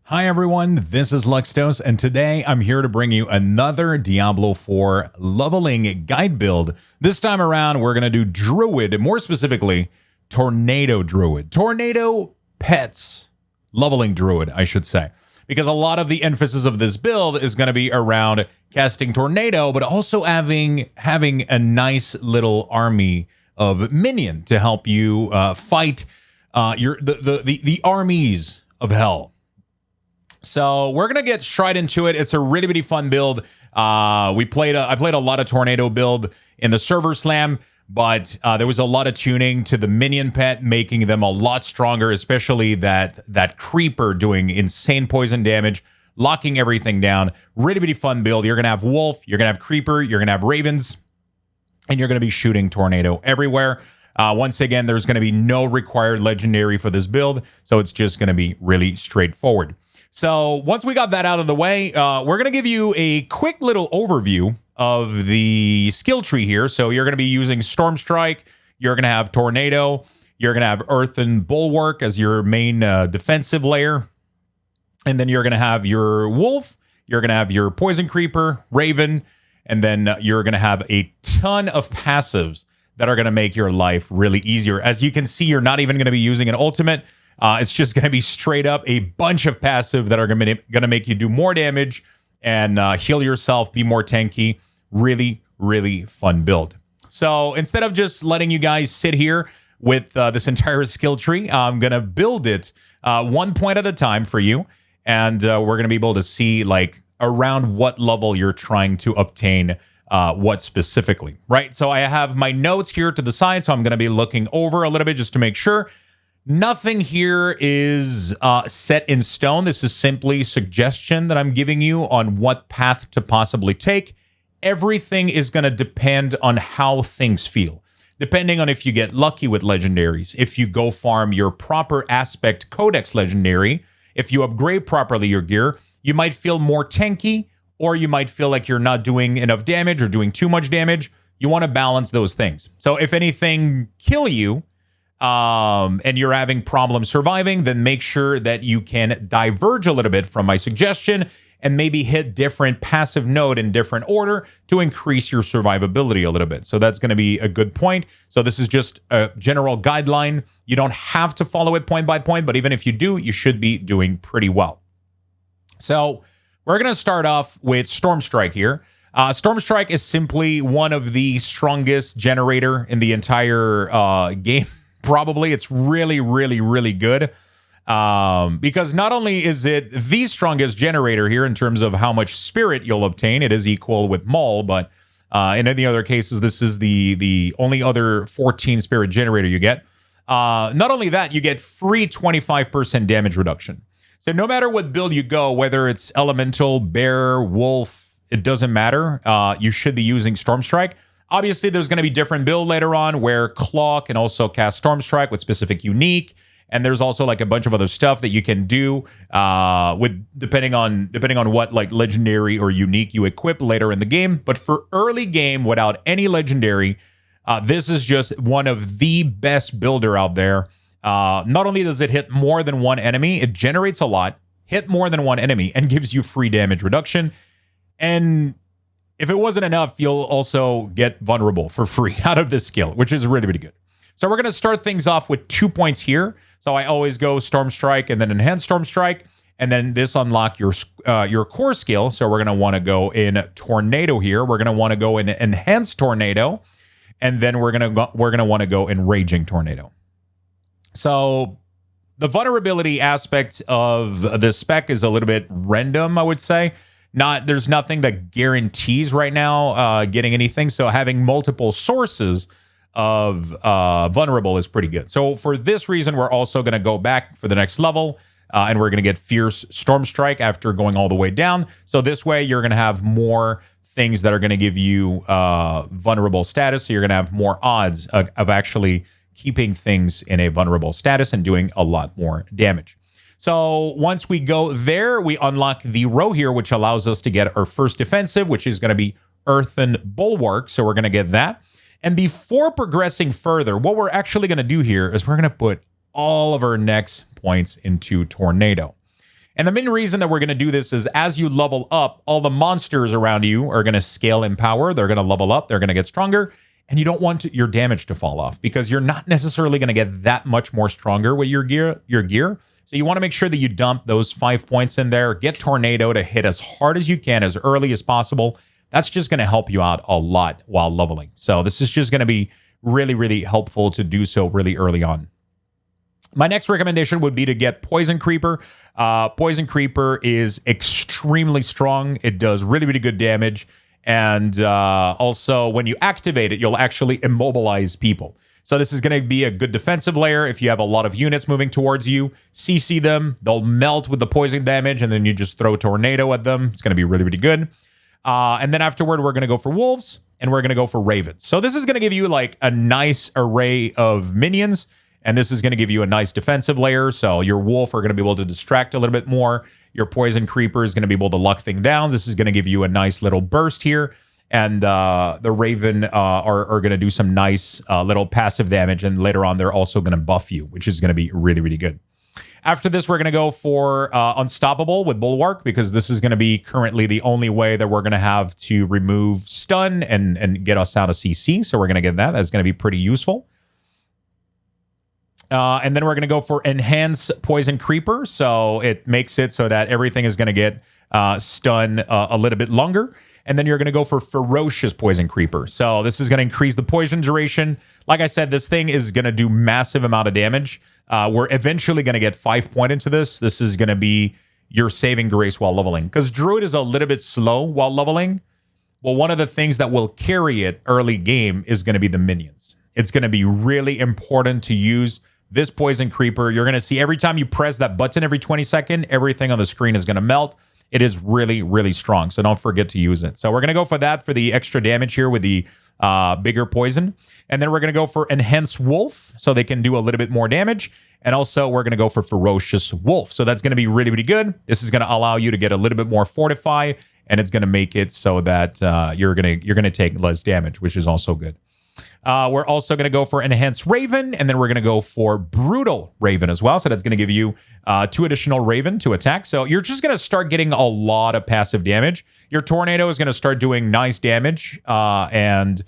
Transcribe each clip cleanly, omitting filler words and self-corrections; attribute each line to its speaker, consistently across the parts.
Speaker 1: Hi everyone, this is Luxtos, and today I'm here to bring you another Diablo 4 leveling guide build. This time around, we're going to do Druid, more specifically, Tornado Druid. Tornado Pets leveling Druid, I should say. Because a lot of the emphasis of this build is going to be around casting Tornado, but also having a nice little army of minion to help you fight the armies of hell. So we're gonna get straight into it. It's a really fun build. I played a lot of Tornado build in the server slam, but there was a lot of tuning to the minion pet, making them a lot stronger, especially that creeper doing insane poison damage, locking everything down. Really fun build. You're gonna have wolf, you're gonna have creeper, you're gonna have ravens, and you're gonna be shooting Tornado everywhere. Once again, there's gonna be no required legendary for this build, so it's just gonna be really straightforward. So once we got that out of the way, we're going to give you a quick little overview of the skill tree here. So you're going to be using Storm Strike. You're going to have Tornado. You're going to have Earthen Bulwak as your main defensive layer. And then you're going to have your Wolf. You're going to have your Poison Creeper, Raven. And then you're going to have a ton of passives that are going to make your life really easier. As you can see, you're not even going to be using an ultimate. It's just going to be straight up a bunch of passive that are going to make you do more damage and heal yourself, be more tanky. Really fun build. So instead of just letting you guys sit here with this entire skill tree, I'm going to build it 1 point at a time for you. And we're going to be able to see like around what level you're trying to obtain what specifically, right? So I have my notes here to the side, so I'm going to be looking over a little bit just to make sure. Nothing here is set in stone. This is simply suggestion that I'm giving you on what path to possibly take. Everything is going to depend on how things feel. Depending on if you get lucky with legendaries, if you go farm your proper aspect Codex legendary, if you upgrade properly your gear, you might feel more tanky, or you might feel like you're not doing enough damage or doing too much damage. You want to balance those things. So if anything kill you, and you're having problems surviving, then make sure that you can diverge a little bit from my suggestion and maybe hit different passive node in different order to increase your survivability a little bit. So that's going to be a good point. So this is just a general guideline. You don't have to follow it point by point, but even if you do, you should be doing pretty well. So we're going to start off with Storm Strike here. Storm Strike is simply one of the strongest generator in the entire game. Probably it's really good because not only is it the strongest generator here in terms of how much spirit you'll obtain, it is equal with Maul, but in any other cases, this is the only other 14 spirit generator you get. Not only that, you get free 25% damage reduction. So no matter what build you go, whether it's elemental, bear, wolf, it doesn't matter. You should be using Storm Strike. Obviously, there's going to be different build later on where Claw can also cast Storm Strike with specific unique, and there's also like a bunch of other stuff that you can do with depending on what like legendary or unique you equip later in the game. But for early game without any legendary, this is just one of the best builder out there. Not only does it hit more than one enemy, it generates a lot, hit more than one enemy, and gives you free damage reduction. And if it wasn't enough, you'll also get vulnerable for free out of this skill, which is really good. So we're going to start things off with 2 points here. So I always go Storm Strike and then Enhanced Storm Strike. And then this unlock your core skill. So we're going to want to go in Tornado here. We're going to want to go in Enhanced Tornado. And then we're going to want to go in Raging Tornado. So the vulnerability aspect of this spec is a little bit random, I would say. There's nothing that guarantees right now getting anything. So having multiple sources of vulnerable is pretty good. So for this reason, we're also going to go back for the next level and we're going to get Fierce Storm Strike after going all the way down. So this way you're going to have more things that are going to give you vulnerable status. So you're going to have more odds of actually keeping things in a vulnerable status and doing a lot more damage. So once we go there, we unlock the row here, which allows us to get our first defensive, which is going to be Earthen Bulwark. So we're going to get that. And before progressing further, what we're actually going to do here is we're going to put all of our next points into Tornado. And the main reason that we're going to do this is as you level up, all the monsters around you are going to scale in power. They're going to level up. They're going to get stronger. And you don't want your damage to fall off because you're not necessarily going to get that much more stronger with your gear. So you want to make sure that you dump those 5 points in there. Get Tornado to hit as hard as you can, as early as possible. That's just going to help you out a lot while leveling. So this is just going to be really, really helpful to do so really early on. My next recommendation would be to get Poison Creeper. Poison Creeper is extremely strong. It does really, really good damage. And also, when you activate it, you'll actually immobilize people. So this is going to be a good defensive layer. If you have a lot of units moving towards you, CC them. They'll melt with the poison damage, and then you just throw Tornado at them. It's going to be really, really good. And then afterward, we're going to go for Wolves, and we're going to go for Ravens. So this is going to give you like a nice array of minions. And this is going to give you a nice defensive layer. So your wolf are going to be able to distract a little bit more. Your poison creeper is going to be able to lock things down. This is going to give you a nice little burst here. And the raven are going to do some nice little passive damage. And later on, they're also going to buff you, which is going to be really, really good. After this, we're going to go for Unstoppable with Bulwark, because this is going to be currently the only way that we're going to have to remove stun and get us out of CC. So we're going to get that. That's going to be pretty useful. And then we're going to go for Enhance Poison Creeper. So it makes it so that everything is going to get stun a little bit longer. And then you're going to go for Ferocious Poison Creeper. So this is going to increase the poison duration. Like I said, this thing is going to do massive amount of damage. We're eventually going to get 5 point into this. This is going to be your saving grace while leveling. Because Druid is a little bit slow while leveling. Well, one of the things that will carry it early game is going to be the minions. It's going to be really important to use this Poison Creeper. You're going to see every time you press that button every 20 seconds, everything on the screen is going to melt. It is really, really strong. So don't forget to use it. So we're going to go for that for the extra damage here with the bigger poison. And then we're going to go for Enhance Wolf so they can do a little bit more damage. And also we're going to go for Ferocious Wolf. So that's going to be really, really good. This is going to allow you to get a little bit more Fortify, and it's going to make it so that you're going to take less damage, which is also good. We're also going to go for Enhanced Raven, and then we're going to go for Brutal Raven as well. So that's going to give you 2 additional Raven to attack. So you're just going to start getting a lot of passive damage. Your Tornado is going to start doing nice damage, and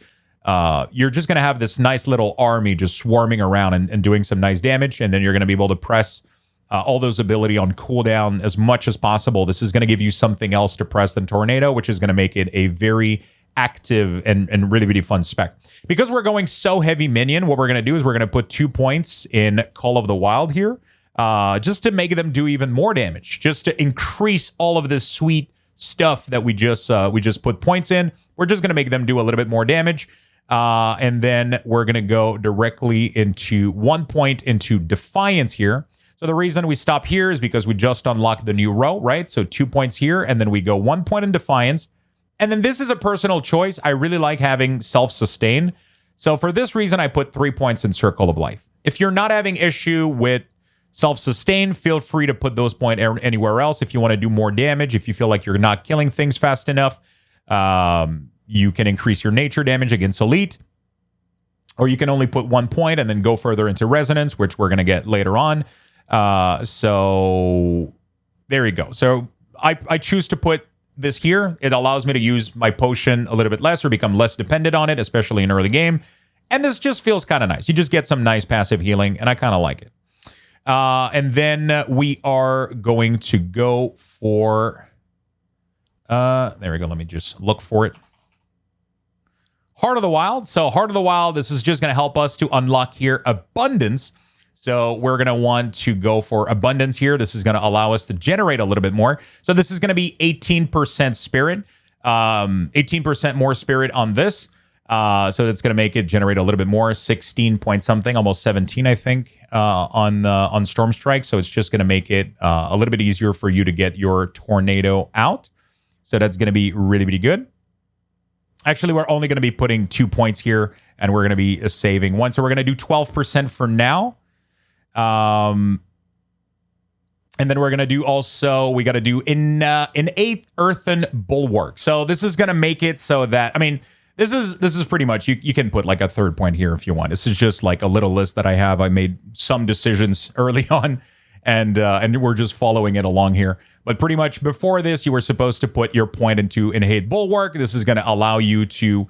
Speaker 1: you're just going to have this nice little army just swarming around and doing some nice damage. And then you're going to be able to press all those ability on cooldown as much as possible. This is going to give you something else to press than Tornado, which is going to make it a very active and really, really fun spec. Because we're going so heavy minion, what we're going to do is we're going to put 2 points in Call of the Wild here, just to make them do even more damage, just to increase all of this sweet stuff that we just put points in. We're just going to make them do a little bit more damage. And then we're going to go directly into 1 point into Defiance here. So the reason we stop here is because we just unlocked the new row, right? So 2 points here, and then we go 1 point in Defiance. And then this is a personal choice. I really like having self-sustain. So for this reason, I put 3 points in Circle of Life. If you're not having issue with self-sustain, feel free to put those points anywhere else. If you want to do more damage, if you feel like you're not killing things fast enough, you can increase your nature damage against Elite. Or you can only put 1 point and then go further into Resonance, which we're going to get later on. So there you go. So I choose to put this here. It allows me to use my potion a little bit less or become less dependent on it, especially in early game. And this just feels kind of nice. You just get some nice passive healing, and I kind of like it. And then we are going to go for... there we go. Let me just look for it. Heart of the Wild. So Heart of the Wild, this is just going to help us to unlock here Abundance. So we're going to want to go for Abundance here. This is going to allow us to generate a little bit more. So this is going to be 18% spirit, 18% more spirit on this. So that's going to make it generate a little bit more, 16 point something, almost 17, I think, on Storm Strike. So it's just going to make it a little bit easier for you to get your Tornado out. So that's going to be really, really good. Actually, we're only going to be putting 2 points here, and we're going to be saving 1. So we're going to do 12% for now. And then we're going to do also, we got to do in 8th Earthen Bulwark. So this is going to make it so that, I mean, this is pretty much, you can put like a 3rd point here if you want. This is just like a little list that I have. I made some decisions early on, and we're just following it along here. But pretty much before this, you were supposed to put your point into Innate Bulwark. This is going to allow you to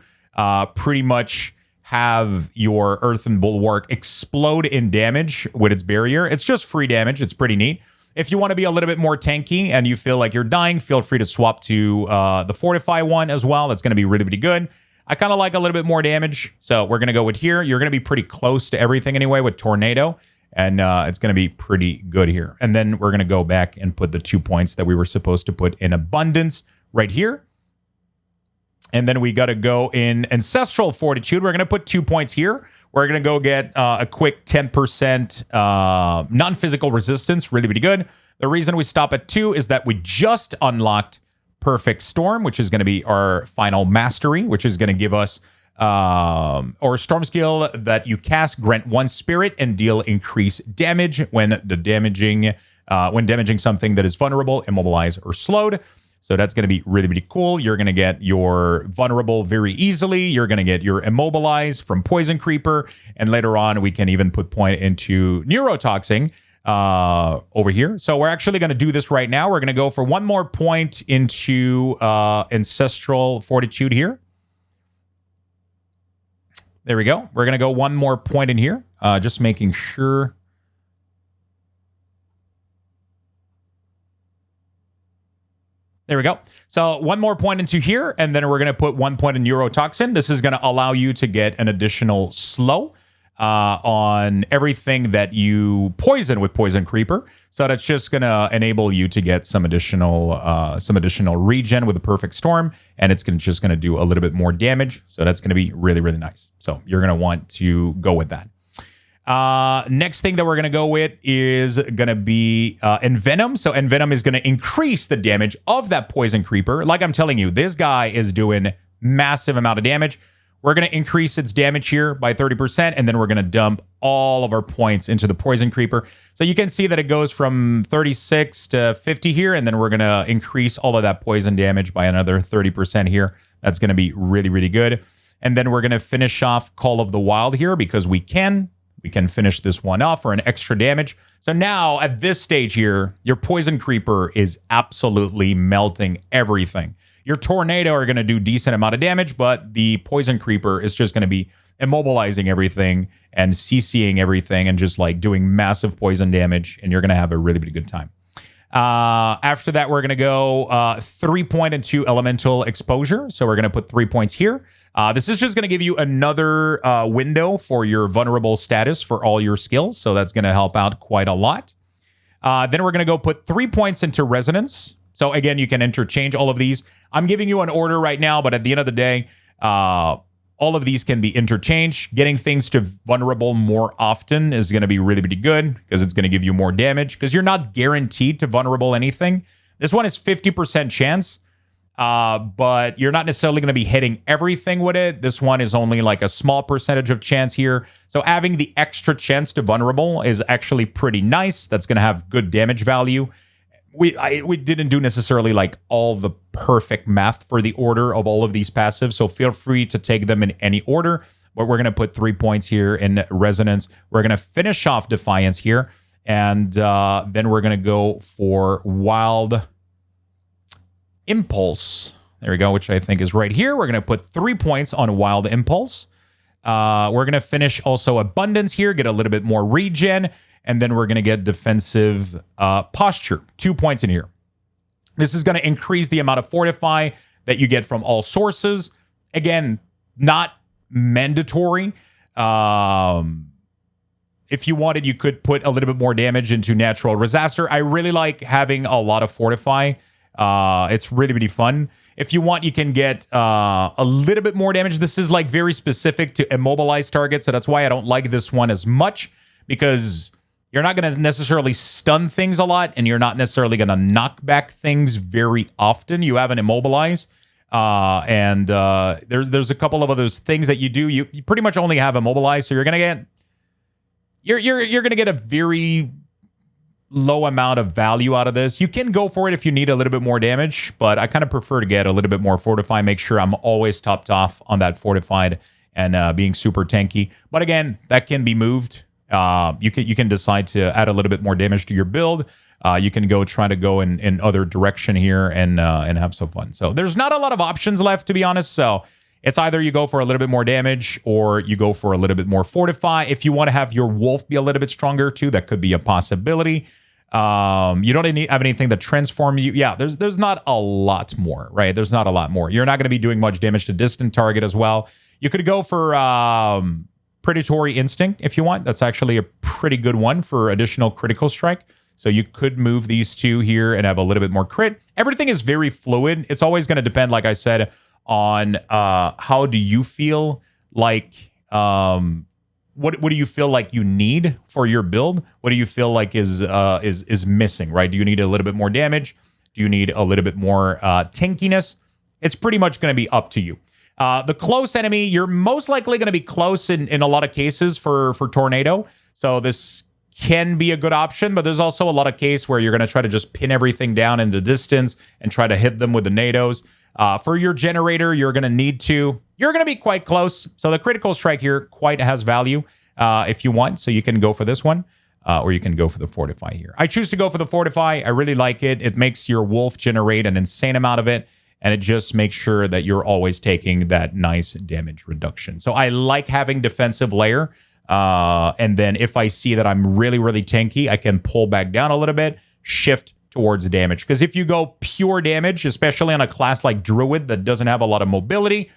Speaker 1: pretty much have your Earthen Bulwak explode in damage with its barrier. It's just free damage. It's pretty neat. If you want to be a little bit more tanky and you feel like you're dying, feel free to swap to the Fortify one as well. That's going to be really, really good. I kind of like a little bit more damage, so we're going to go with here. You're going to be pretty close to everything anyway with Tornado, and it's going to be pretty good here. And then we're going to go back and put the 2 points that we were supposed to put in Abundance right here. And then we got to go in Ancestral Fortitude. We're going to put 2 points here. We're going to go get a quick 10% non-physical resistance. Really, really good. The reason we stop at 2 is that we just unlocked Perfect Storm, which is going to be our final mastery, which is going to give us or storm skill that you cast, grant 1 spirit and deal increased damage when damaging something that is vulnerable, immobilized, or slowed. So that's going to be really, really cool. You're going to get your vulnerable very easily. You're going to get your immobilized from Poison Creeper. And later on, we can even put point into Neurotoxin over here. So we're actually going to do this right now. We're going to go for 1 more point into Ancestral Fortitude here. There we go. We're going to go 1 more point in here. Just making sure. There we go. So 1 more point into here, and then we're going to put 1 point in Neurotoxin. This is going to allow you to get an additional slow on everything that you poison with Poison Creeper. So that's just going to enable you to get some additional regen with the Perfect Storm, and it's just going to do a little bit more damage. So that's going to be really, really nice. So you're going to want to go with that. Next thing that we're going to go with is going to be Envenom. So Envenom is going to increase the damage of that Poison Creeper. Like I'm telling you, this guy is doing massive amount of damage. We're going to increase its damage here by 30%, and then we're going to dump all of our points into the Poison Creeper. So you can see that it goes from 36 to 50 here, and then we're going to increase all of that poison damage by another 30% here. That's going to be really, really good. And then we're going to finish off Call of the Wild here because we can finish this one off for an extra damage. So now at this stage here, your Poison Creeper is absolutely melting everything. Your Tornado are going to do decent amount of damage, but the Poison Creeper is just going to be immobilizing everything and CCing everything and just like doing massive poison damage, and you're going to have a really, really good time. After that, we're going to go 3 point into Elemental Exposure. So we're going to put 3 points here. This is just going to give you another window for your vulnerable status for all your skills. So that's going to help out quite a lot. Then we're going to go put 3 points into Resonance. So again, you can interchange all of these. I'm giving you an order right now, but at the end of the day, all of these can be interchanged. Getting things to vulnerable more often is going to be really, really good because it's going to give you more damage because you're not guaranteed to vulnerable anything. This one is 50% chance, but you're not necessarily going to be hitting everything with it. This one is only like a small percentage of chance here. So having the extra chance to vulnerable is actually pretty nice. That's going to have good damage value. We didn't do necessarily like all the perfect math for the order of all of these passives, so feel free to take them in any order. But we're going to put 3 points here in Resonance. We're going to finish off Defiance here, and then we're going to go for Wild Impulse. There we go, which I think is right here. We're going to put 3 points on Wild Impulse. We're going to finish also Abundance here, get a little bit more regen. And then we're going to get Defensive Posture, 2 points in here. This is going to increase the amount of Fortify that you get from all sources. Again, not mandatory. If you wanted, you could put a little bit more damage into Natural Disaster. I really like having a lot of Fortify. It's really, really fun. If you want, you can get a little bit more damage. This is like very specific to immobilize targets. So that's why I don't like this one as much, because you're not going to necessarily stun things a lot, and you're not necessarily going to knock back things very often. You have an immobilize, and there's a couple of those things that you do. You pretty much only have immobilize, so you're going to get you're going to get a very low amount of value out of this. You can go for it if you need a little bit more damage, but I kind of prefer to get a little bit more fortify. Make sure I'm always topped off on that fortified and being super tanky. But again, that can be moved You can decide to add a little bit more damage to your build. You can try to go in other direction here and have some fun. So there's not a lot of options left, to be honest. So it's either you go for a little bit more damage or you go for a little bit more fortify. If you want to have your wolf be a little bit stronger too, that could be a possibility. You don't have anything that transform you. Yeah, there's not a lot more, right? There's not a lot more. You're not going to be doing much damage to distant target as well. You could go for Predatory Instinct if you want. That's actually a pretty good one for additional critical strike. So you could move these two here and have a little bit more crit. Everything is very fluid. It's always going to depend, like I said, on how do you feel like, what do you feel like you need for your build? What do you feel like is missing, right? Do you need a little bit more damage? Do you need a little bit more tankiness? It's pretty much going to be up to you. The close enemy, you're most likely going to be close in a lot of cases for Tornado. So this can be a good option, but there's also a lot of case where you're going to try to just pin everything down in the distance and try to hit them with the nados. For your generator, you're going to be quite close. So the critical strike here quite has value if you want. So you can go for this one or you can go for the fortify here. I choose to go for the fortify. I really like it. It makes your wolf generate an insane amount of it. And it just makes sure that you're always taking that nice damage reduction. So I like having defensive layer. And then if I see that I'm really, really tanky, I can pull back down a little bit, shift towards damage. Because if you go pure damage, especially on a class like Druid that doesn't have a lot of mobility,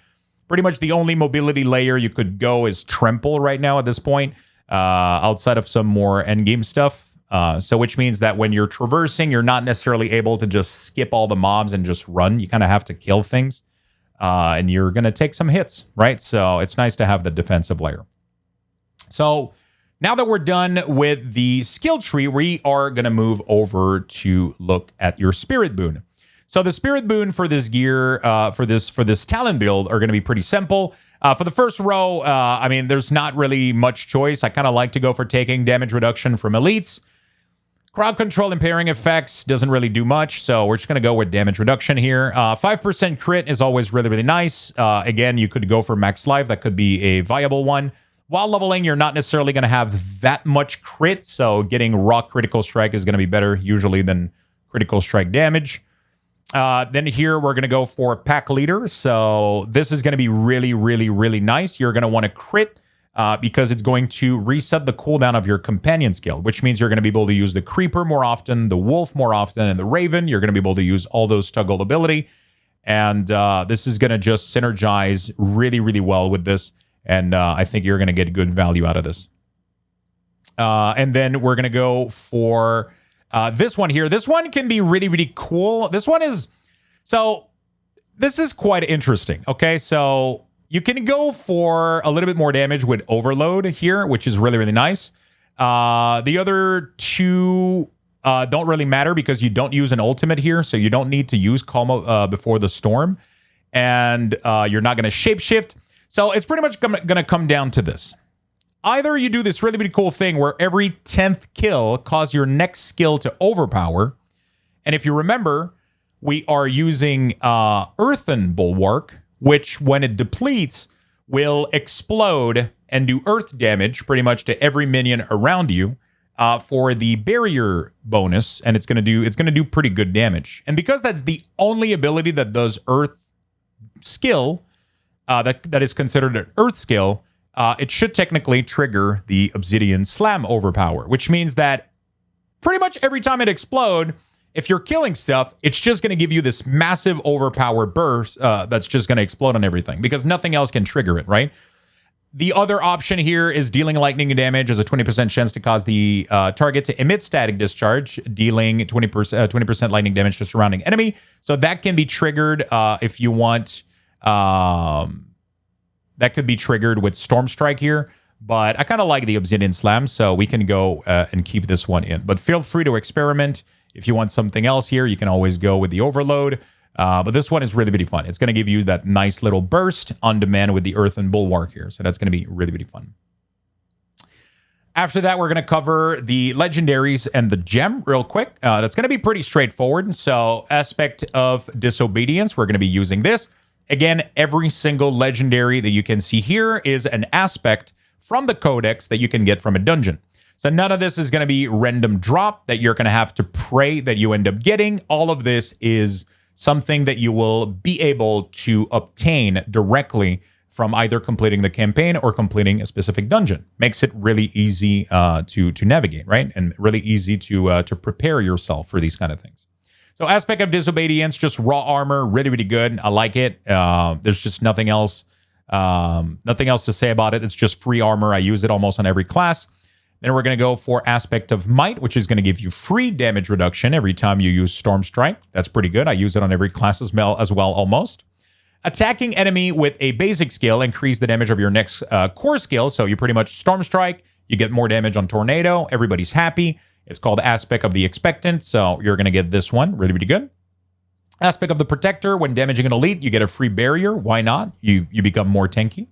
Speaker 1: pretty much the only mobility layer you could go is Trample right now at this point, outside of some more endgame stuff. So which means that when you're traversing, you're not necessarily able to just skip all the mobs and just run. You kind of have to kill things. And you're going to take some hits, right? So it's nice to have the defensive layer. So now that we're done with the skill tree, we are going to move over to look at your spirit boon. So the spirit boon for this gear, for this talent build are going to be pretty simple. For the first row, I mean, there's not really much choice. I kind of like to go for taking damage reduction from elites. Crowd control impairing effects doesn't really do much, so we're just going to go with damage reduction here. 5% crit is always really, really nice. Again, you could go for max life. That could be a viable one. While leveling, you're not necessarily going to have that much crit, so getting raw critical strike is going to be better usually than critical strike damage. Then here we're going to go for pack leader. So this is going to be really, really, really nice. You're going to want to crit because it's going to reset the cooldown of your companion skill, which means you're going to be able to use the creeper more often, the wolf more often, and the raven. You're going to be able to use all those toggle ability. And this is going to just synergize really, really well with this. And I think you're going to get good value out of this. And then we're going to go for this one here. This one can be really, really cool. This is quite interesting. Okay, so you can go for a little bit more damage with overload here, which is really, really nice. The other two don't really matter because you don't use an ultimate here, so you don't need to use Calm before the storm. And you're not going to shapeshift. So it's pretty much going to come down to this. Either you do this really, really cool thing where every 10th kill cause your next skill to overpower. And if you remember, we are using Earthen Bulwak, which when it depletes will explode and do earth damage pretty much to every minion around you for the barrier bonus. And it's going to do pretty good damage. And because that's the only ability that does earth skill, that is considered an earth skill, it should technically trigger the Obsidian Slam Overpower, which means that pretty much every time it explodes, if you're killing stuff, it's just going to give you this massive overpower burst that's just going to explode on everything because nothing else can trigger it, right? The other option here is dealing lightning damage as a 20% chance to cause the target to emit static discharge, dealing 20% lightning damage to surrounding enemy. So that can be triggered if you want. That could be triggered with Storm Strike here, but I kind of like the Obsidian Slam, so we can go and keep this one in. But feel free to experiment. If you want something else here, you can always go with the Overload. But this one is really, really fun. It's going to give you that nice little burst on demand with the Earthen Bulwak here. So that's going to be really, really fun. After that, we're going to cover the legendaries and the gem real quick. That's going to be pretty straightforward. So Aspect of Disobedience, we're going to be using this. Again, every single legendary that you can see here is an aspect from the Codex that you can get from a dungeon. So none of this is going to be random drop that you're going to have to pray that you end up getting. All of this is something that you will be able to obtain directly from either completing the campaign or completing a specific dungeon. Makes it really easy to navigate, right? And really easy to prepare yourself for these kind of things. So Aspect of Disobedience, just raw armor, really, really good. I like it. There's just nothing else to say about it. It's just free armor. I use it almost on every class. Then we're going to go for Aspect of Might, which is going to give you free damage reduction every time you use Storm Strike. That's pretty good. I use it on every class as well, almost. Attacking enemy with a basic skill, increase the damage of your next core skill. So you pretty much Storm Strike, you get more damage on Tornado. Everybody's happy. It's called Aspect of the Expectant, so you're going to get this one. Really, really good. Aspect of the Protector, when damaging an elite, you get a free barrier. Why not? You become more tanky.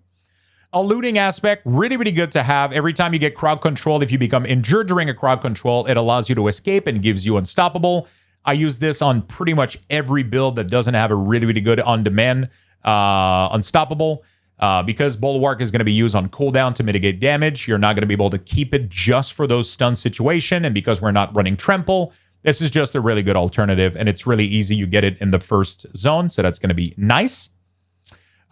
Speaker 1: A looting aspect, really, really good to have. Every time you get crowd control, if you become injured during a crowd control, it allows you to escape and gives you unstoppable. I use this on pretty much every build that doesn't have a really, really good on-demand unstoppable. Because Bulwark is going to be used on cooldown to mitigate damage, you're not going to be able to keep it just for those stun situation. And because we're not running Trample, this is just a really good alternative. And it's really easy. You get it in the first zone. So that's going to be nice.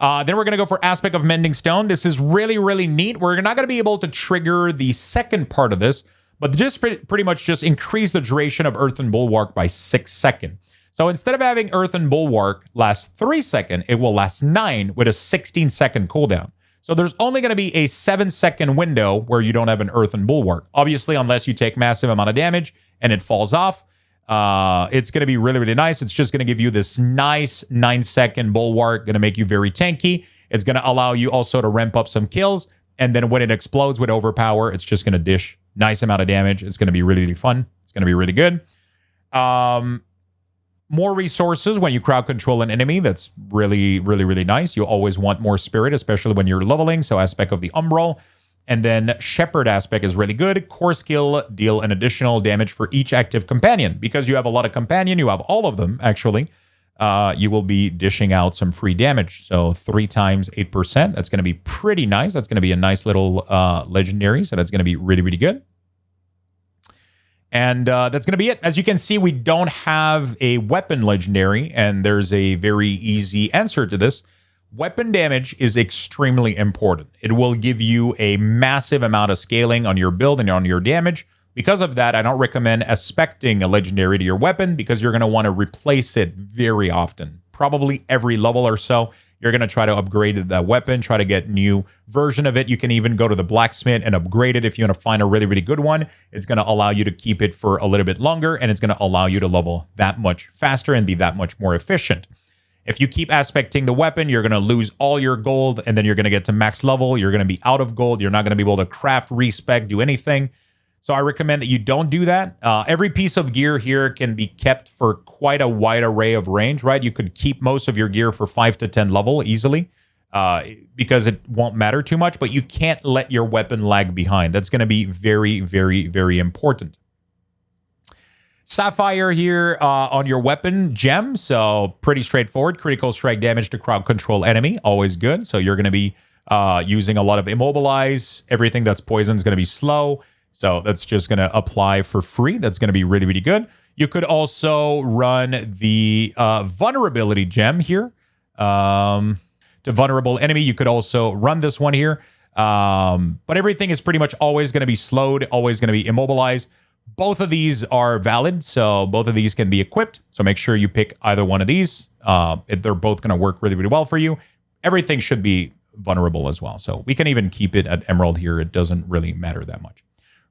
Speaker 1: Then we're going to go for Aspect of Mending Stone. This is really, really neat. We're not going to be able to trigger the second part of this, but just pretty much just increase the duration of Earthen Bulwak by 6 seconds. So instead of having Earthen Bulwark last 3 seconds, it will last 9 with a 16-second cooldown. So there's only going to be a 7-second window where you don't have an Earthen Bulwark. Obviously, unless you take massive amount of damage and it falls off, it's going to be really, really nice. It's just going to give you this nice 9-second Bulwark, going to make you very tanky. It's going to allow you also to ramp up some kills. And then when it explodes with Overpower, it's just going to dish nice amount of damage. It's going to be really, really fun. It's going to be really good. More resources when you crowd control an enemy. That's really, really, really nice. You always want more spirit, especially when you're leveling. So Aspect of the Umbral. And then Shepherd Aspect is really good. Core skill, deal an additional damage for each active companion. Because you have a lot of companion, you have all of them, actually. You will be dishing out some free damage. So 3 times 8%. That's going to be pretty nice. That's going to be a nice little legendary. So that's going to be really, really good. And that's going to be it. As you can see, we don't have a weapon legendary, and there's a very easy answer to this. Weapon damage is extremely important. It will give you a massive amount of scaling on your build and on your damage. Because of that, I don't recommend aspecting a legendary to your weapon because you're going to want to replace it very often. Probably every level or so. You're going to try to upgrade that weapon, try to get new version of it. You can even go to the blacksmith and upgrade it if you want to find a really, really good one. It's going to allow you to keep it for a little bit longer, and it's going to allow you to level that much faster and be that much more efficient. If you keep aspecting the weapon, you're going to lose all your gold, and then you're going to get to max level. You're going to be out of gold. You're not going to be able to craft, respec, do anything. So I recommend that you don't do that. Every piece of gear here can be kept for quite a wide array of range, right? You could keep most of your gear for 5 to 10 level easily because it won't matter too much, but you can't let your weapon lag behind. That's going to be very, very, very important. Sapphire here on your weapon gem. So pretty straightforward. Critical strike damage to crowd control enemy. Always good. So you're going to be using a lot of immobilize. Everything that's poison is going to be slow. So that's just going to apply for free. That's going to be really, really good. You could also run the vulnerability gem here to vulnerable enemy. You could also run this one here. But everything is pretty much always going to be slowed, always going to be immobilized. Both of these are valid, so both of these can be equipped. So make sure you pick either one of these. They're both going to work really, really well for you. Everything should be vulnerable as well. So we can even keep it at Emerald here. It doesn't really matter that much.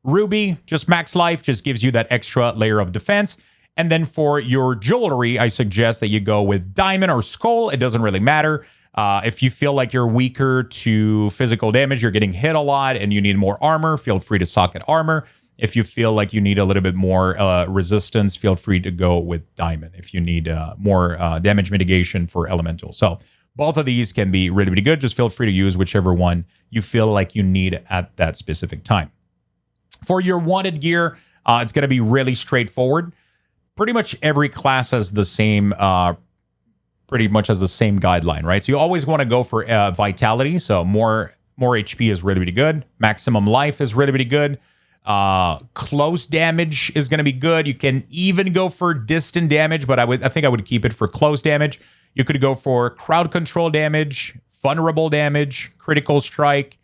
Speaker 1: Ruby, just max life, just gives you that extra layer of defense. And then for your jewelry, I suggest that you go with diamond or skull. It doesn't really matter. If you feel like you're weaker to physical damage, you're getting hit a lot, and you need more armor, feel free to socket armor. If you feel like you need a little bit more resistance, feel free to go with diamond. If you need more damage mitigation for elemental. So both of these can be really, really good. Just feel free to use whichever one you feel like you need at that specific time. For your wanted gear, it's going to be really straightforward. Pretty much every class has the same, pretty much has the same guideline, right? So you always want to go for vitality, so more more HP is really, really good. Maximum life is really, really good. Close damage is going to be good. You can even go for distant damage, but I think I would keep it for close damage. You could go for crowd control damage, vulnerable damage, critical strike,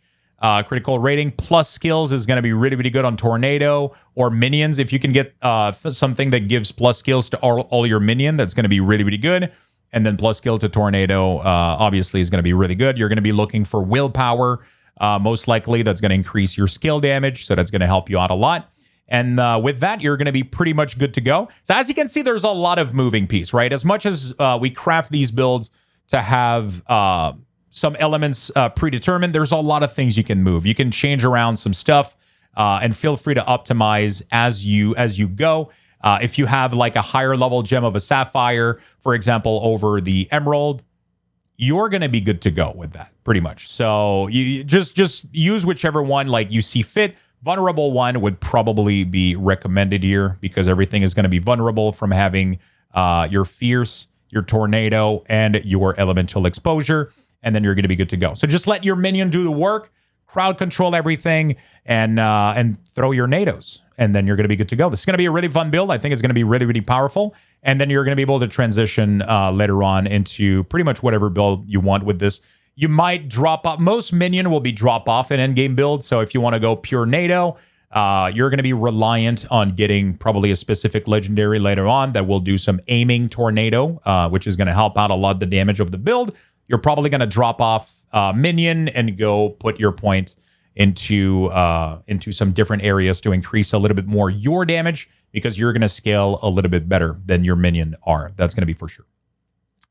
Speaker 1: critical rating, plus skills is going to be really, really good on Tornado or minions. If you can get something that gives plus skills to all your minion, that's going to be really, really good. And then plus skill to Tornado, obviously, is going to be really good. You're going to be looking for willpower, most likely. That's going to increase your skill damage, so that's going to help you out a lot. And with that, you're going to be pretty much good to go. So as you can see, there's a lot of moving piece, right? As much as we craft these builds to have some elements predetermined, there's a lot of things you can move. You can change around some stuff, and feel free to optimize as you go. If you have like a higher level gem of a sapphire, for example, over the emerald, you're going to be good to go with that pretty much. So you just use whichever one like you see fit. Vulnerable one would probably be recommended here because everything is going to be vulnerable from having your fierce, your tornado, and your elemental exposure. And then you're going to be good to go. So just let your minion do the work, crowd control everything, and throw your nados. And then you're going to be good to go. This is going to be a really fun build. I think it's going to be really, really powerful. And then you're going to be able to transition later on into pretty much whatever build you want with this. You might drop off. Most minion will be drop off in endgame build. So if you want to go pure NATO, you're going to be reliant on getting probably a specific legendary later on that will do some aiming tornado, which is going to help out a lot of the damage of the build. You're probably going to drop off minion and go put your point into some different areas to increase a little bit more your damage because you're going to scale a little bit better than your minion are. That's going to be for sure.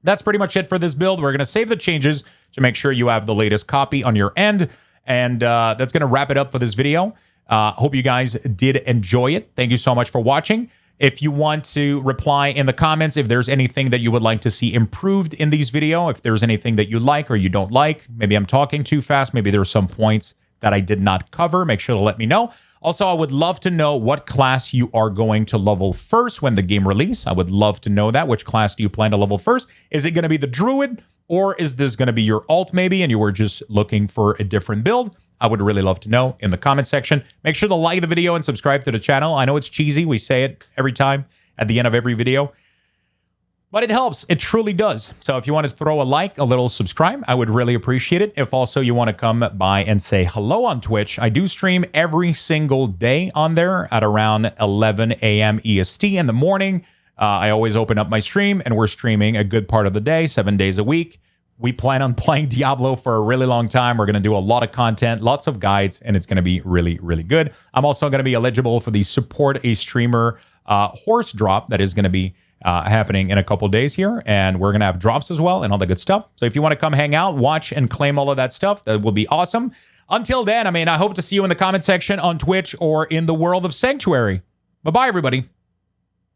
Speaker 1: That's pretty much it for this build. We're going to save the changes to make sure you have the latest copy on your end. And that's going to wrap it up for this video. Hope you guys did enjoy it. Thank you so much for watching. If you want to reply in the comments, if there's anything that you would like to see improved in these video, if there's anything that you like or you don't like, maybe I'm talking too fast, maybe there's some points that I did not cover, make sure to let me know. Also, I would love to know what class you are going to level first when the game release. I would love to know that. Which class do you plan to level first? Is it going to be the Druid, or is this going to be your alt maybe, and you were just looking for a different build? I would really love to know in the comment section. Make sure to like the video and subscribe to the channel. I know it's cheesy. We say it every time at the end of every video, but it helps. It truly does. So if you want to throw a like, a little subscribe, I would really appreciate it. If also you want to come by and say hello on Twitch, I do stream every single day on there at around 11 a.m. EST in the morning. I always open up my stream, and we're streaming a good part of the day, 7 days a week. We plan on playing Diablo for a really long time. We're going to do a lot of content, lots of guides, and it's going to be really, really good. I'm also going to be eligible for the Support a Streamer horse drop that is going to be happening in a couple days here, and we're going to have drops as well and all the good stuff. So if you want to come hang out, watch, and claim all of that stuff, that will be awesome. Until then, I hope to see you in the comment section on Twitch or in the world of Sanctuary. Bye-bye, everybody.